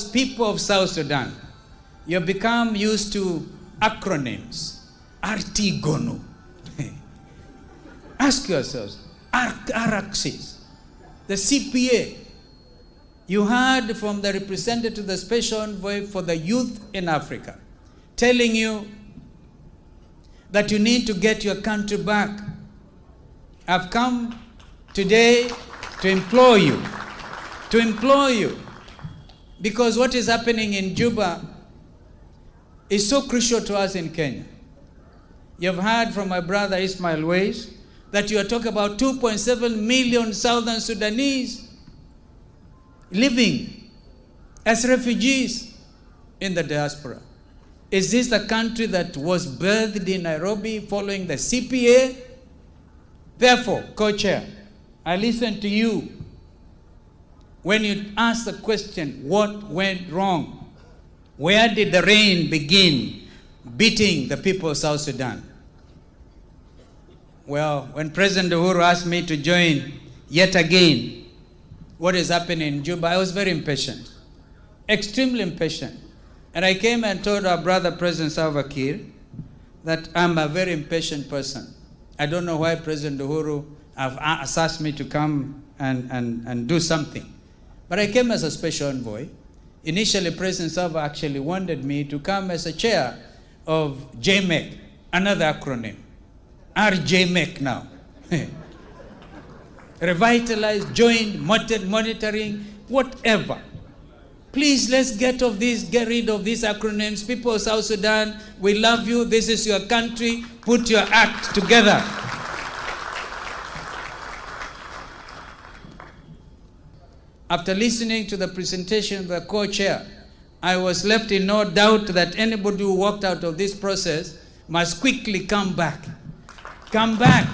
because people of South Sudan, you have become used to acronyms. Artigono. Ask yourselves, Araxis, the CPA. You heard from the representative, the special envoy for the youth in Africa, telling you that you need to get your country back. I've come today to implore you, because what is happening in Juba is so crucial to us in Kenya. You've heard from my brother Ismail Ways that you are talking about 2.7 million Southern Sudanese living as refugees in the diaspora. Is this the country that was birthed in Nairobi following the CPA? Therefore, co-chair, I listen to you when you ask the question, what went wrong? Where did the rain begin beating the people of South Sudan? Well, when President Uhuru asked me to join yet again what is happening in Juba, I was very impatient, extremely impatient. And I came and told our brother President Salva Kiir that I'm a very impatient person. I don't know why President Uhuru have asked me to come and do something. But I came as a special envoy. Initially, President Salva actually wanted me to come as a chair of JMEC, another acronym. RJMEC now. Revitalize, joint, monitoring, whatever. Please, let's get rid of these acronyms. People of South Sudan, we love you. This is your country. Put your act together. After listening to the presentation of the co-chair, I was left in no doubt that anybody who walked out of this process must quickly come back. Come back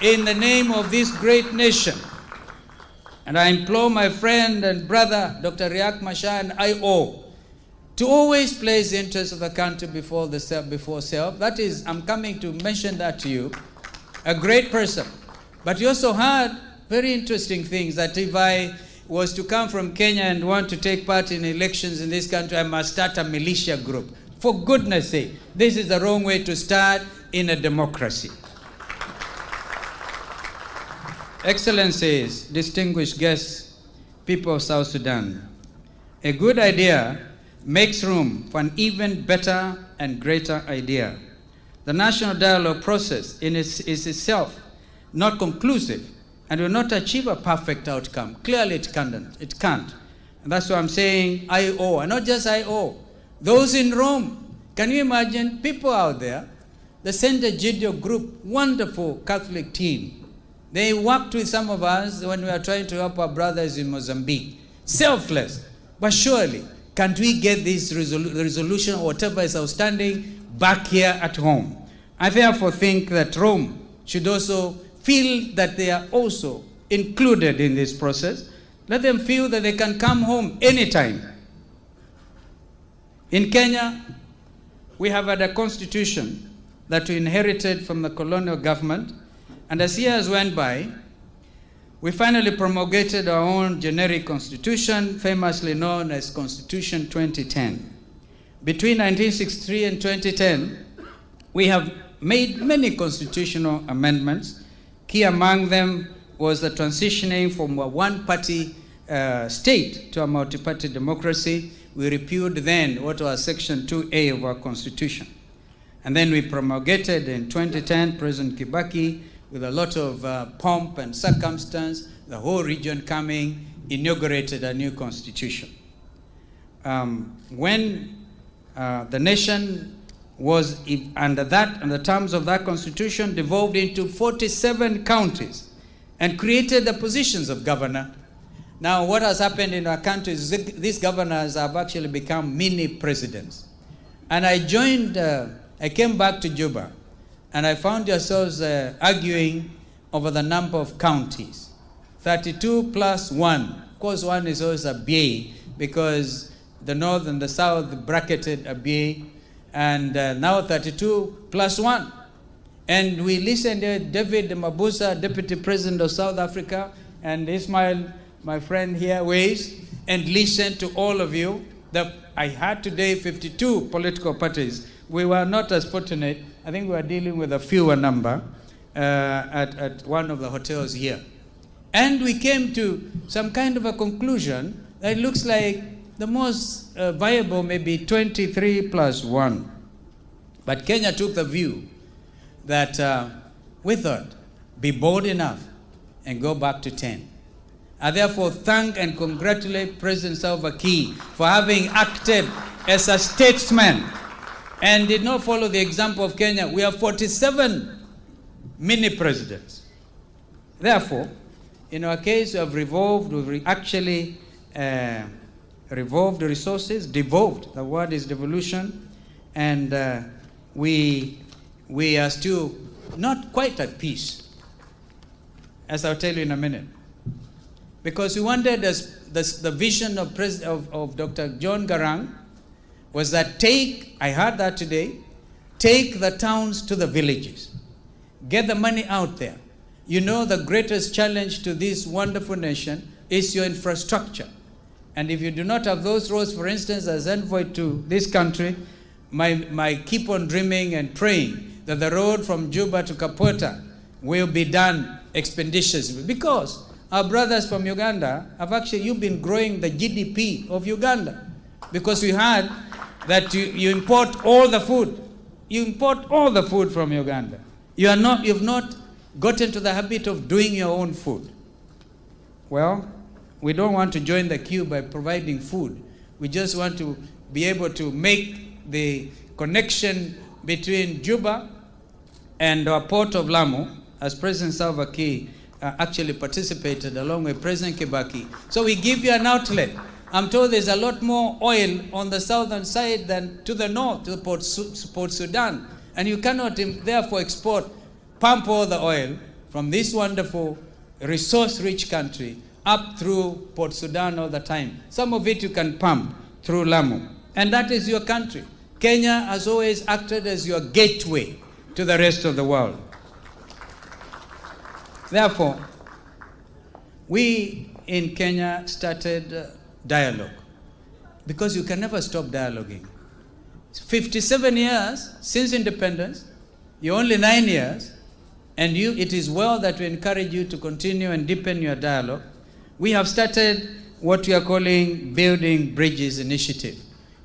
in the name of this great nation. And I implore my friend and brother, Dr. Riek Machar and IO, to always place the interests of the country before self. That is, I'm coming to mention that to you. A great person. But you also heard very interesting things, that if I was to come from Kenya and want to take part in elections in this country, I must start a militia group. For goodness sake, this is the wrong way to start in a democracy. Excellencies, distinguished guests, people of South Sudan, a good idea makes room for an even better and greater idea. The national dialogue process is itself not conclusive and will not achieve a perfect outcome. Clearly it can't. And that's why I'm saying IO, and not just IO. Those in Rome, can you imagine people out there, the St. Egidio group, wonderful Catholic team. They worked with some of us when we were trying to help our brothers in Mozambique. Selfless. But surely, can't we get this resolution or whatever is outstanding back here at home? I therefore think that Rome should also feel that they are also included in this process. Let them feel that they can come home anytime. In Kenya, we have had a constitution that we inherited from the colonial government. And as years went by, we finally promulgated our own generic constitution, famously known as Constitution 2010. Between 1963 and 2010, we have made many constitutional amendments. Key among them was the transitioning from a one-party state to a multi-party democracy. We repealed then what was Section 2A of our constitution. And then we promulgated in 2010, President Kibaki, with a lot of pomp and circumstance, the whole region coming, inaugurated a new constitution. When the nation was under the terms of that constitution, devolved into 47 counties and created the positions of governor. Now, what has happened in our country is these governors have actually become mini presidents. And I came back to Juba, and I found yourselves arguing over the number of counties. 32 plus 1. Of course, 1 is always a BA, because the north and the south bracketed a BA, and now 32 plus 1. And we listened to David Mabuza, Deputy President of South Africa, and Ismail, my friend here, Ways, and listen to all of you. I had today 52 political parties. We were not as fortunate. I think we were dealing with a fewer number at one of the hotels here. And we came to some kind of a conclusion that it looks like the most viable may be 23 plus 1. But Kenya took the view that we thought, be bold enough and go back to 10. I therefore thank and congratulate President Salva Kiir for having acted as a statesman and did not follow the example of Kenya. We have 47 mini presidents. Therefore, in our case, we've actually revolved resources, devolved, the word is devolution, and we are still not quite at peace, as I'll tell you in a minute. Because we wanted, the vision of Dr. John Garang was that I heard that today, take the towns to the villages. Get the money out there. You know the greatest challenge to this wonderful nation is your infrastructure. And if you do not have those roads, for instance, as envoy to this country, my keep on dreaming and praying that the road from Juba to Kapota will be done expeditiously. Because our brothers from Uganda you've been growing the GDP of Uganda. Because we heard that you import all the food. You import all the food from Uganda. You've not gotten to the habit of doing your own food. Well, we don't want to join the queue by providing food. We just want to be able to make the connection between Juba and our port of Lamu, as President Salva Kiir actually participated along with President Kibaki. So we give you an outlet. I'm told there's a lot more oil on the southern side than to the north, to Port Sudan. And you cannot therefore pump all the oil from this wonderful, resource-rich country up through Port Sudan all the time. Some of it you can pump through Lamu. And that is your country. Kenya has always acted as your gateway to the rest of the world. Therefore, we in Kenya started dialogue, because you can never stop dialoguing. 57 years since independence, you're only 9 years, and it is well that we encourage you to continue and deepen your dialogue. We have started what we are calling Building Bridges Initiative,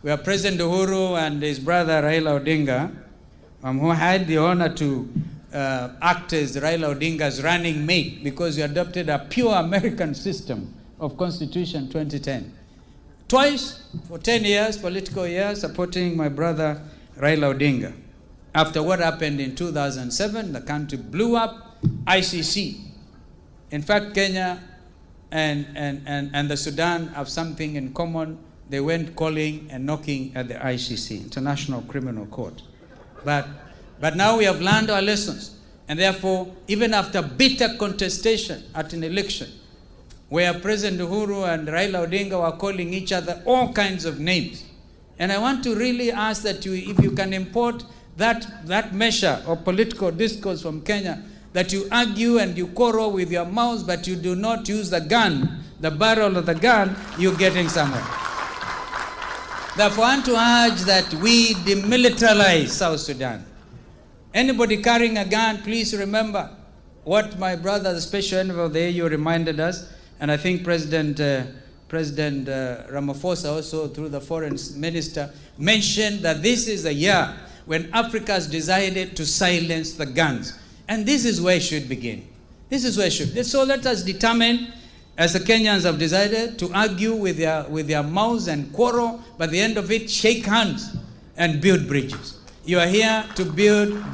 where President Uhuru and his brother Raila Odinga, who had the honor to act as Raila Odinga's running mate, because we adopted a pure American system of Constitution 2010. Twice, for 10 years, political years, supporting my brother Raila Odinga. After what happened in 2007, the country blew up ICC. In fact, Kenya and the Sudan have something in common. They went calling and knocking at the ICC, International Criminal Court. But now we have learned our lessons. And therefore, even after bitter contestation at an election, where President Uhuru and Raila Odinga were calling each other all kinds of names. And I want to really ask that if you can import that measure of political discourse from Kenya, that you argue and you quarrel with your mouths, but you do not use the gun, the barrel of the gun, you're getting somewhere. Therefore, I want to urge that we demilitarize South Sudan. Anybody carrying a gun, please remember what my brother, the special envoy of the AU, reminded us. And I think President Ramaphosa also, through the foreign minister, mentioned that this is a year when Africa has decided to silence the guns. And this is where it should begin. This is where it should. So let us determine, as the Kenyans have decided, to argue with their mouths and quarrel, but at the end of it, shake hands and build bridges. You are here to build bridges.